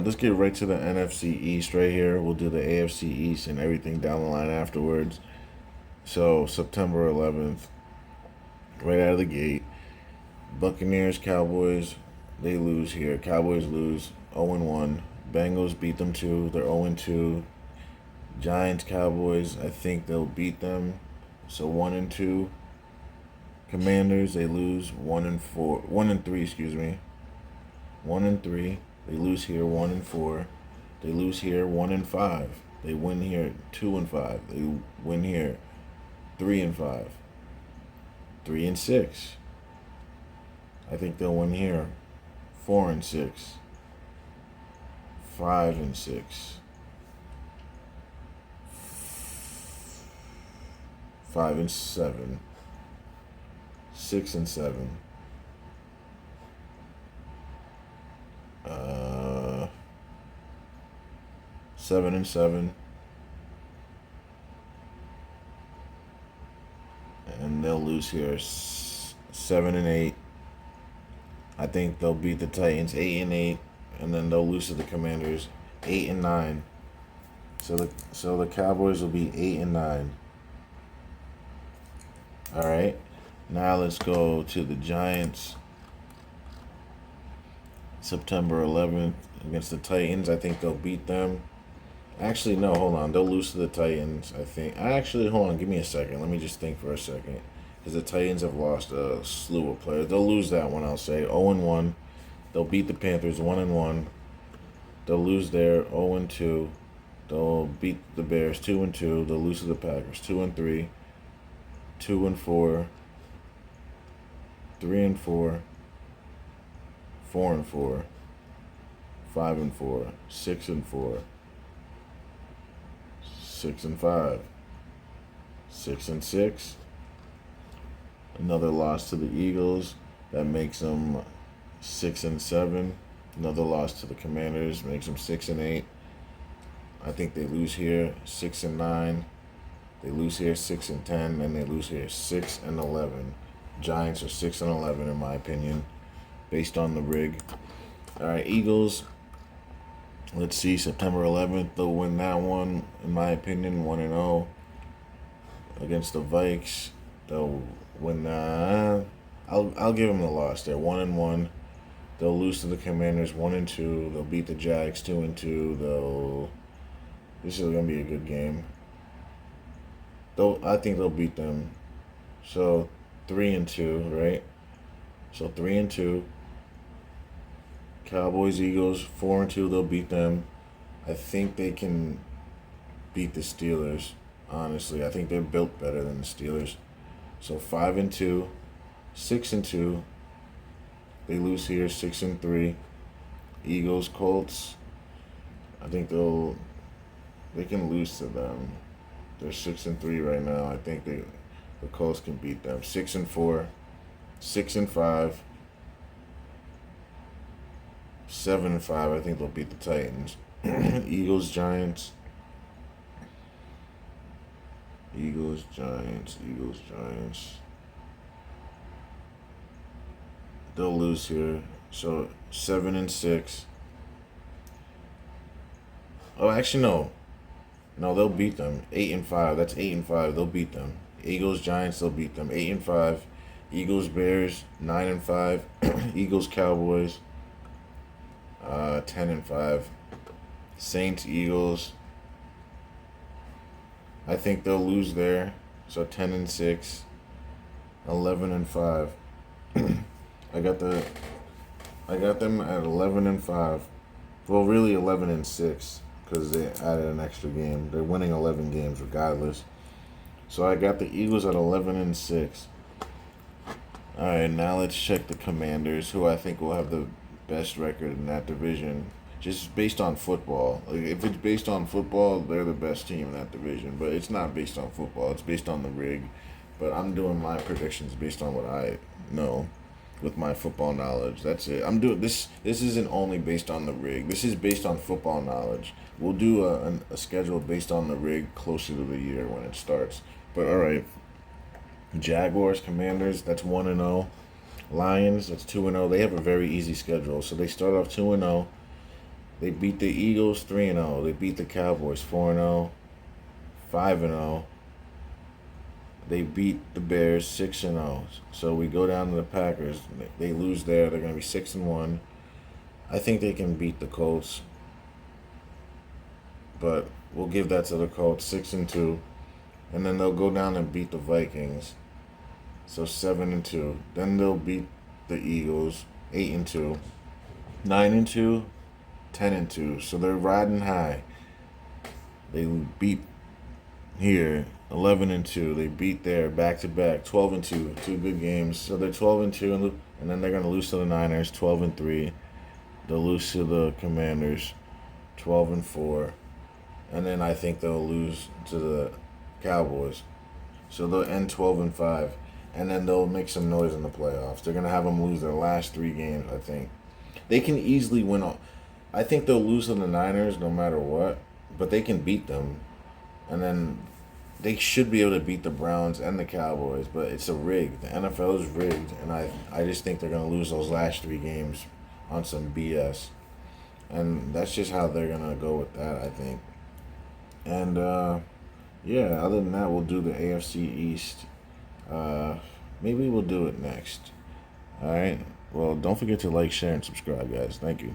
let's get right to the NFC East right here. We'll do the AFC East and everything down the line afterwards. So September 11th, right out of the gate, Buccaneers, Cowboys, they lose here. Cowboys lose 0-1. Bengals beat them too. They're 0-2. Giants, Cowboys, I think they'll beat them. So 1-2. Commanders, they lose 1-4. 1-3, excuse me. 1-3. They lose here 1-4. They lose here 1-5. They win here 2-5. They win here 3-5. 3-6. I think they'll win here 4-6. 5-6. 5-7. 6-7. 7-7. And they'll lose here 7-8. I think they'll beat the Titans 8-8, and then they'll lose to the Commanders 8-9. So the Cowboys will be 8-9. All right. Now let's go to the Giants. September 11th against the Titans. I think they'll beat them. Actually, no, hold on. They'll lose to the Titans, I think. Actually, hold on. Give me a second. Let me just think for a second. Because the Titans have lost a slew of players. They'll lose that one, I'll say. 0-1. They'll beat the Panthers 1-1. They'll lose there 0-2. They'll beat the Bears 2-2. They'll lose to the Packers 2-3. 2-4. 3-4. 4-4. 5-4. 6-4. 6-5. 6-6. Another loss to the Eagles. That makes them 6-7. Another loss to the Commanders makes them 6-8. I think they lose here 6-9. They lose here 6-10, and they lose here 6-11. Giants are 6-11 in my opinion, based on the rig. All right, Eagles. Let's see, September 11th, they'll win that one, in my opinion, 1-0 against the Vikes. They'll win that. I'll give them the loss there, 1-1. They'll lose to the Commanders 1-2. They'll beat the Jags 2-2. This is gonna be a good game. I think they'll beat them. So 3-2, right? So 3-2. Cowboys, Eagles, 4-2. They'll beat them. I think they can beat the Steelers. Honestly, I think they're built better than the Steelers. So 5-2, 6-2. They lose here 6-3. Eagles, Colts. I think they can lose to them. They're 6-3 right now. I think the Colts can beat them. 6-4, 6-5, 7-5. I think they'll beat the Titans. Eagles, Giants. Eagles, Giants. Eagles, Giants. They'll lose here. So 7-6. Oh, actually no. No, they'll beat them. 8-5. That's 8-5. They'll beat them. Eagles, Giants, they'll beat them. 8-5. Eagles, Bears, 9-5. Eagles, Cowboys, 10-5. Saints, Eagles. I think they'll lose there. So 10-6. 11-5. I got them at 11-5. Well, really 11-6. Because they added an extra game. They're winning 11 games regardless. So I got the Eagles at 11-6. All right, now let's check the Commanders, who I think will have the best record in that division, just based on football. Like, if it's based on football, they're the best team in that division. But it's not based on football. It's based on the rig. But I'm doing my predictions based on what I know with my football knowledge. That's it. I'm doing this. This isn't only based on the rig. This is based on football knowledge. We'll do a schedule based on the rig closer to the year when it starts. But all right, Jaguars, Commanders. That's 1-0. Lions. That's 2-0. They have a very easy schedule. So they start off 2-0. They beat the Eagles 3-0. They beat the Cowboys 4-0, 5-0. They beat the Bears 6-0. So we go down to the Packers. They lose there. They're gonna be 6-1. I think they can beat the Colts, but we'll give that to the Colts 6-2, and then they'll go down and beat the Vikings. So 7-2. Then they'll beat the Eagles 8-2, 9-2, 10-2. So they're riding high. They beat here 11-2. They beat there back to back 12-2. Two good games. So they're 12-2, and then they're gonna lose to the Niners 12-3. They'll lose to the Commanders 12-4, and then I think they'll lose to the Cowboys. So they'll end 12-5, and then they'll make some noise in the playoffs. They're gonna have them lose their last 3 games. I think they can easily win all. I think they'll lose to the Niners no matter what, but they can beat them, and then they should be able to beat the Browns and the Cowboys. But it's a rig. The NFL is rigged, and I just think they're gonna lose those last 3 games on some BS, and that's just how they're gonna go with that, I think. And yeah, other than that, we'll do the AFC East. Maybe we'll do it next. All right. Well, don't forget to like, share, and subscribe, guys. Thank you.